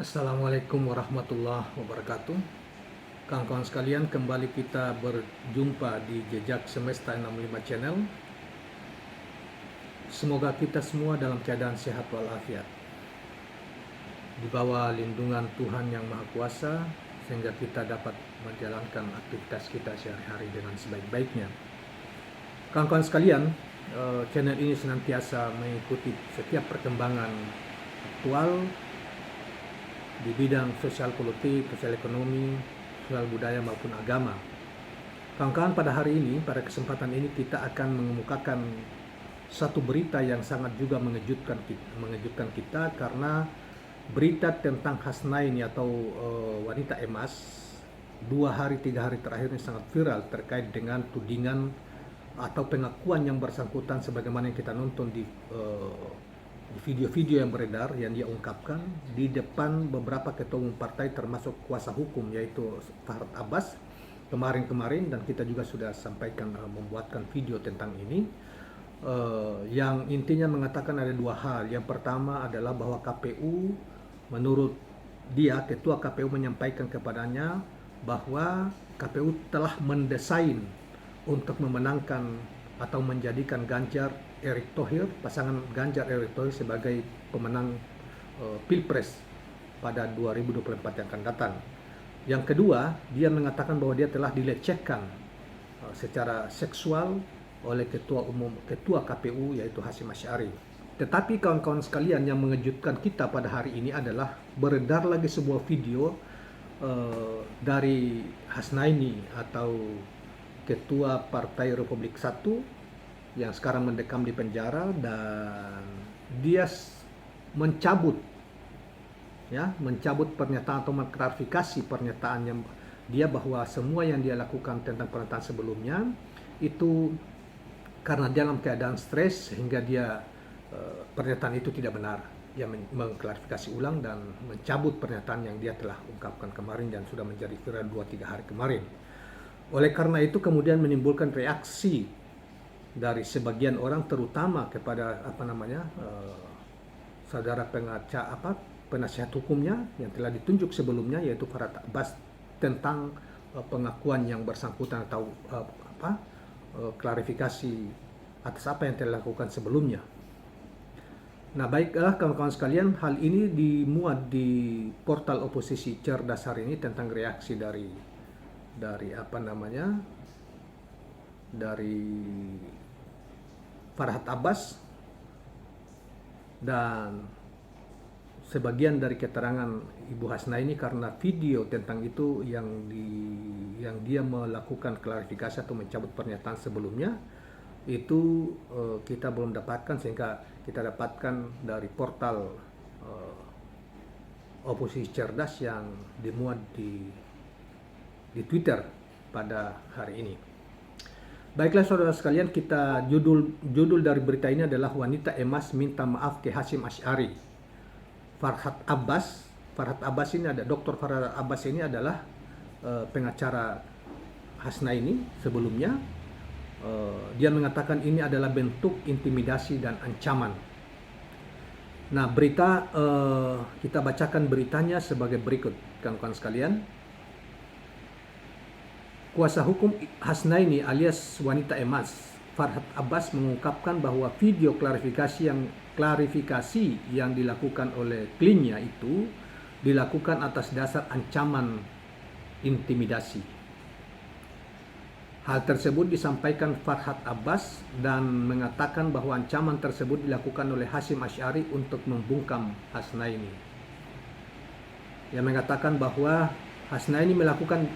Assalamualaikum warahmatullahi wabarakatuh. Kawan-kawan sekalian, kembali kita berjumpa di Jejak Semesta 65 Channel. Semoga kita semua dalam keadaan sehat walafiat, di bawah lindungan Tuhan Yang Maha Kuasa, sehingga kita dapat menjalankan aktivitas kita sehari-hari dengan sebaik-baiknya. Kawan-kawan sekalian, channel ini senantiasa mengikuti setiap perkembangan aktual di bidang sosial politik, sosial ekonomi, sosial budaya maupun agama. Kawan-kawan, pada hari ini, pada kesempatan ini kita akan mengemukakan satu berita yang sangat juga mengejutkan kita karena berita tentang Hasnaini atau wanita emas 2-3 hari terakhir ini sangat viral terkait dengan tudingan atau pengakuan yang bersangkutan sebagaimana yang kita nonton di video-video yang beredar yang dia ungkapkan di depan beberapa ketua umum partai termasuk kuasa hukum yaitu Farhad Abbas kemarin-kemarin, dan kita juga sudah sampaikan membuatkan video tentang ini yang intinya mengatakan ada dua hal. Yang pertama adalah bahwa KPU, menurut dia, ketua KPU menyampaikan kepadanya bahwa KPU telah mendesain untuk memenangkan atau menjadikan pasangan Ganjar Erick Thohir sebagai pemenang Pilpres pada 2024 yang akan datang. Yang kedua, dia mengatakan bahwa dia telah dilecehkan secara seksual oleh ketua KPU yaitu Hasyim Asy'ari. Tetapi kawan-kawan sekalian, yang mengejutkan kita pada hari ini adalah beredar lagi sebuah video dari Hasnaini atau Ketua Partai Republik Satu yang sekarang mendekam di penjara, dan dia mencabut pernyataan atau mengklarifikasi pernyataannya dia bahwa semua yang dia lakukan tentang pernyataan sebelumnya itu karena dia dalam keadaan stres sehingga dia pernyataan itu tidak benar. Dia mengklarifikasi ulang dan mencabut pernyataan yang dia telah ungkapkan kemarin dan sudah menjadi viral 2-3 hari kemarin. Oleh karena itu kemudian menimbulkan reaksi dari sebagian orang, terutama kepada saudara penasihat hukumnya yang telah ditunjuk sebelumnya yaitu Farhad Abbas, tentang pengakuan yang bersangkutan atau klarifikasi atas apa yang telah dilakukan sebelumnya. Nah, baiklah kawan-kawan sekalian, hal ini dimuat di portal oposisi Cerdas hari ini tentang reaksi dari Farhad Abbas, dan sebagian dari keterangan Ibu Hasnaini karena video tentang itu yang dia melakukan klarifikasi atau mencabut pernyataan sebelumnya itu kita belum dapatkan, sehingga kita dapatkan dari portal oposisi Cerdas yang dimuat di Twitter pada hari ini. Baiklah saudara sekalian, judul dari berita ini adalah wanita emas minta maaf ke Hasyim Asy'ari. Farhad Abbas ini ada Dr. Farhad Abbas ini adalah pengacara Hasnaini sebelumnya. Dia mengatakan ini adalah bentuk intimidasi dan ancaman. Nah, kita bacakan beritanya sebagai berikut, kawan-kawan sekalian. Kuasa hukum Hasnaini alias wanita emas, Farhad Abbas, mengungkapkan bahwa video klarifikasi yang dilakukan oleh kliennya itu dilakukan atas dasar ancaman intimidasi. Hal tersebut disampaikan Farhad Abbas dan mengatakan bahwa ancaman tersebut dilakukan oleh Hasyim Asy'ari untuk membungkam Hasnaini. Yang mengatakan bahwa Hasnaini melakukan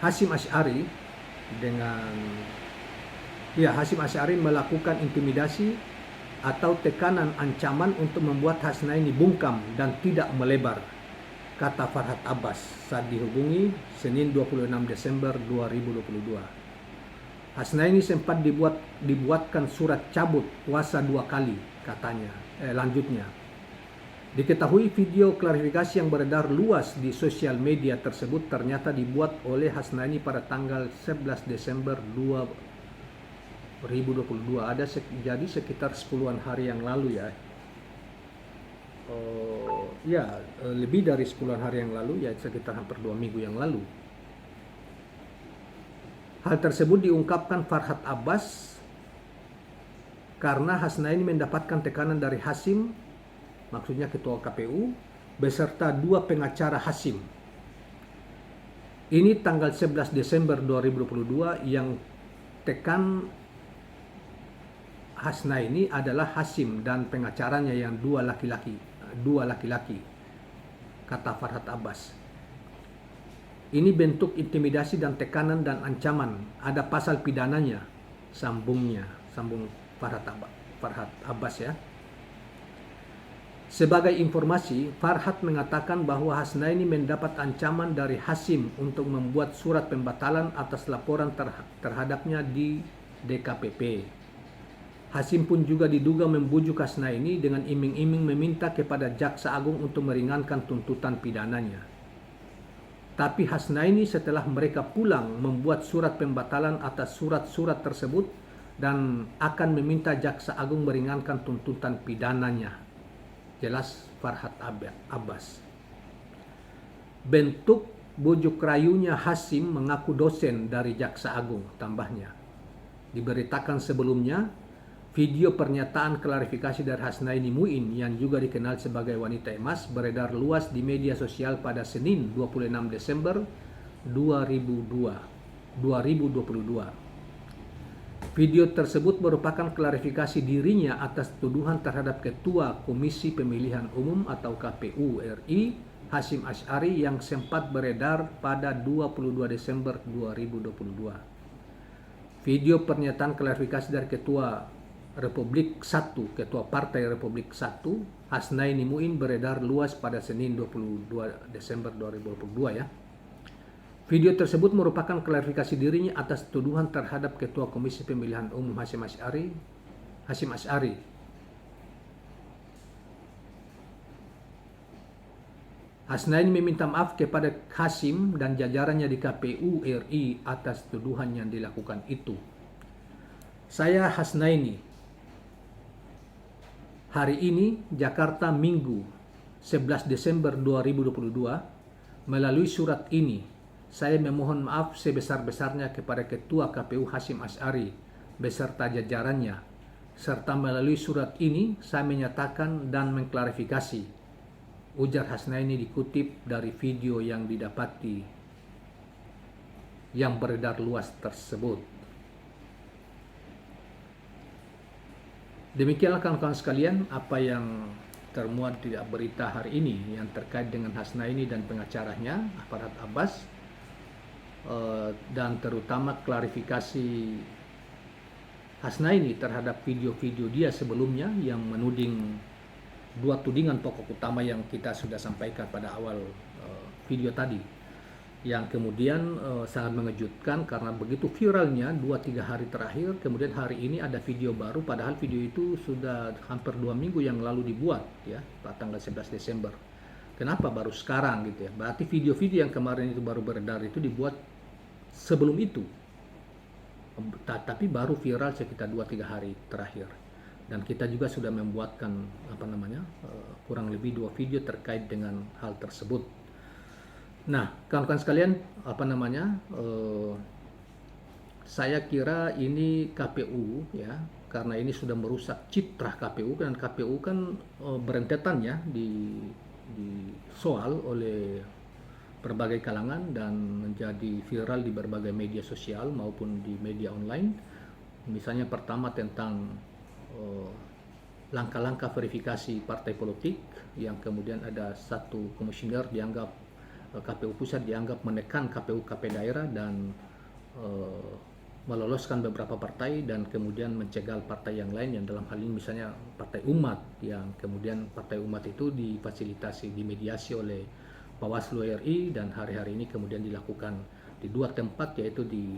Hasyim Asy'ari melakukan intimidasi atau tekanan ancaman untuk membuat Hasnaini bungkam dan tidak melebar, kata Farhad Abbas saat dihubungi Senin 26 Desember 2022. Hasnaini sempat dibuatkan surat cabut kuasa 2 kali, katanya. Lanjutnya, diketahui video klarifikasi yang beredar luas di sosial media tersebut ternyata dibuat oleh Hasnaini pada tanggal 11 Desember 2022. Jadi sekitar 10-an hari yang lalu ya. lebih dari 10 hari yang lalu, ya sekitar hampir 2 minggu yang lalu. Hal tersebut diungkapkan Farhad Abbas karena Hasnaini mendapatkan tekanan dari Hasim, maksudnya Ketua KPU, beserta 2 pengacara Hasim. Ini tanggal 11 Desember 2022 yang tekan Hasnaini adalah Hasim dan pengacaranya yang dua laki-laki, kata Farhad Abbas. Ini bentuk intimidasi dan tekanan dan ancaman. Ada pasal pidananya, sambung Farhad Abbas ya. Sebagai informasi, Farhad mengatakan bahwa Hasnaini mendapat ancaman dari Hasim untuk membuat surat pembatalan atas laporan terhadapnya di DKPP. Hasim pun juga diduga membujuk Hasnaini dengan iming-iming meminta kepada Jaksa Agung untuk meringankan tuntutan pidananya. Tapi Hasnaini setelah mereka pulang membuat surat pembatalan atas surat-surat tersebut dan akan meminta Jaksa Agung meringankan tuntutan pidananya. Jelas Farhad Abbas. Bentuk bujuk rayunya Hasim mengaku dosen dari Jaksa Agung, tambahnya. Diberitakan sebelumnya, video pernyataan klarifikasi dari Hasnaini Muin yang juga dikenal sebagai wanita emas beredar luas di media sosial pada Senin 26 Desember 2022. Video tersebut merupakan klarifikasi dirinya atas tuduhan terhadap Ketua Komisi Pemilihan Umum atau KPU RI, Hasyim Asy'ari, yang sempat beredar pada 22 Desember 2022. Video pernyataan klarifikasi dari Ketua Partai Republik 1, Hasnaini Muin, beredar luas pada Senin 22 Desember 2022 ya. Video tersebut merupakan klarifikasi dirinya atas tuduhan terhadap Ketua Komisi Pemilihan Umum Hasyim Asy'ari. Hasnaini meminta maaf kepada Hasim dan jajarannya di KPU RI atas tuduhan yang dilakukan itu. Saya Hasnaini. Hari ini, Jakarta, Minggu 11 Desember 2022, melalui surat ini, saya memohon maaf sebesar-besarnya kepada Ketua KPU Hasyim Asy'ari beserta jajarannya, serta melalui surat ini saya menyatakan dan mengklarifikasi, ujar Hasnaini dikutip dari video yang didapati yang beredar luas tersebut. Demikianlah kawan-kawan sekalian apa yang termuat di berita hari ini yang terkait dengan Hasnaini dan pengacaranya Farhad Abbas, dan terutama klarifikasi Hasnaini terhadap video-video dia sebelumnya yang menuding 2 tudingan pokok utama yang kita sudah sampaikan pada awal video tadi, yang kemudian sangat mengejutkan karena begitu viralnya 2-3 hari terakhir, kemudian hari ini ada video baru, padahal video itu sudah hampir 2 minggu yang lalu dibuat ya, pada tanggal 11 Desember. Kenapa baru sekarang gitu ya? Berarti video-video yang kemarin itu baru beredar itu dibuat sebelum itu, tapi baru viral sekitar 2-3 hari terakhir. Dan kita juga sudah membuatkan kurang lebih 2 video terkait dengan hal tersebut. Nah, kawan-kawan sekalian, saya kira ini KPU ya, karena ini sudah merusak citra KPU, dan KPU kan berentetan ya disoal oleh berbagai kalangan dan menjadi viral di berbagai media sosial maupun di media online. Misalnya pertama tentang langkah-langkah verifikasi partai politik, yang kemudian ada satu komisioner dianggap KPU pusat dianggap menekan KPU-KP daerah dan meloloskan beberapa partai dan kemudian mencegal partai yang lain, yang dalam hal ini misalnya Partai Umat, yang kemudian Partai Umat itu difasilitasi, dimediasi oleh Bawaslu RI, dan hari-hari ini kemudian dilakukan di 2 tempat, yaitu di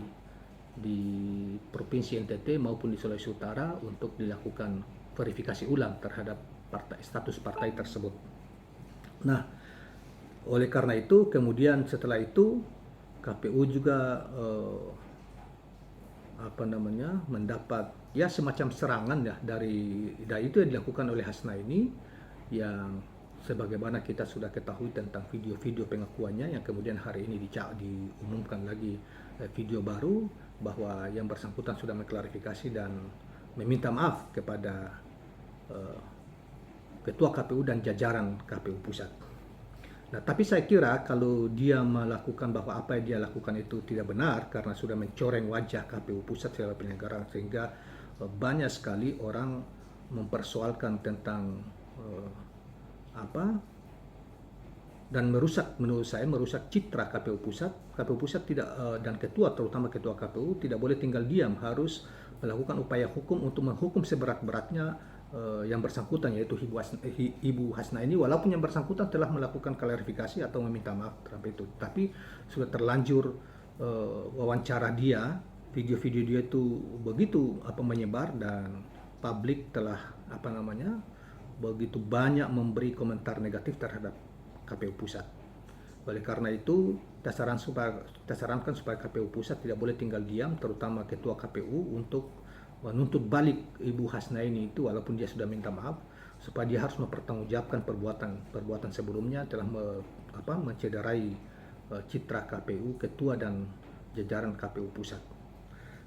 Provinsi NTT maupun di Sulawesi Utara, untuk dilakukan verifikasi ulang terhadap status partai tersebut. Nah, oleh karena itu kemudian setelah itu KPU juga mendapat ya semacam serangan ya dari itu yang dilakukan oleh Hasnaini, yang sebagaimana kita sudah ketahui tentang video-video pengakuannya yang kemudian hari ini diumumkan lagi video baru bahwa yang bersangkutan sudah mengklarifikasi dan meminta maaf kepada Ketua KPU dan jajaran KPU Pusat. Nah, tapi saya kira kalau dia melakukan bahwa apa yang dia lakukan itu tidak benar karena sudah mencoreng wajah KPU Pusat sebagai penyelenggara, sehingga banyak sekali orang mempersoalkan tentang dan menurut saya merusak citra KPU Pusat. KPU Pusat tidak dan ketua, terutama ketua KPU, tidak boleh tinggal diam, harus melakukan upaya hukum untuk menghukum seberat-beratnya yang bersangkutan, yaitu Ibu Hasna ini, walaupun yang bersangkutan telah melakukan klarifikasi atau meminta maaf terhadap itu, tapi sudah terlanjur wawancara dia, video-video dia itu begitu menyebar dan publik telah begitu banyak memberi komentar negatif terhadap KPU Pusat. Oleh karena itu, kita sarankan supaya KPU Pusat tidak boleh tinggal diam, terutama Ketua KPU, untuk menuntut balik Ibu Hasna ini itu, walaupun dia sudah minta maaf, supaya dia harus mempertanggungjawabkan perbuatan sebelumnya telah mencederai citra KPU, Ketua dan jajaran KPU Pusat.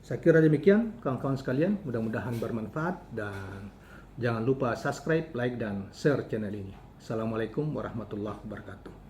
Saya kira demikian kawan-kawan sekalian, mudah-mudahan bermanfaat dan jangan lupa subscribe, like, dan share channel ini. Assalamualaikum warahmatullahi wabarakatuh.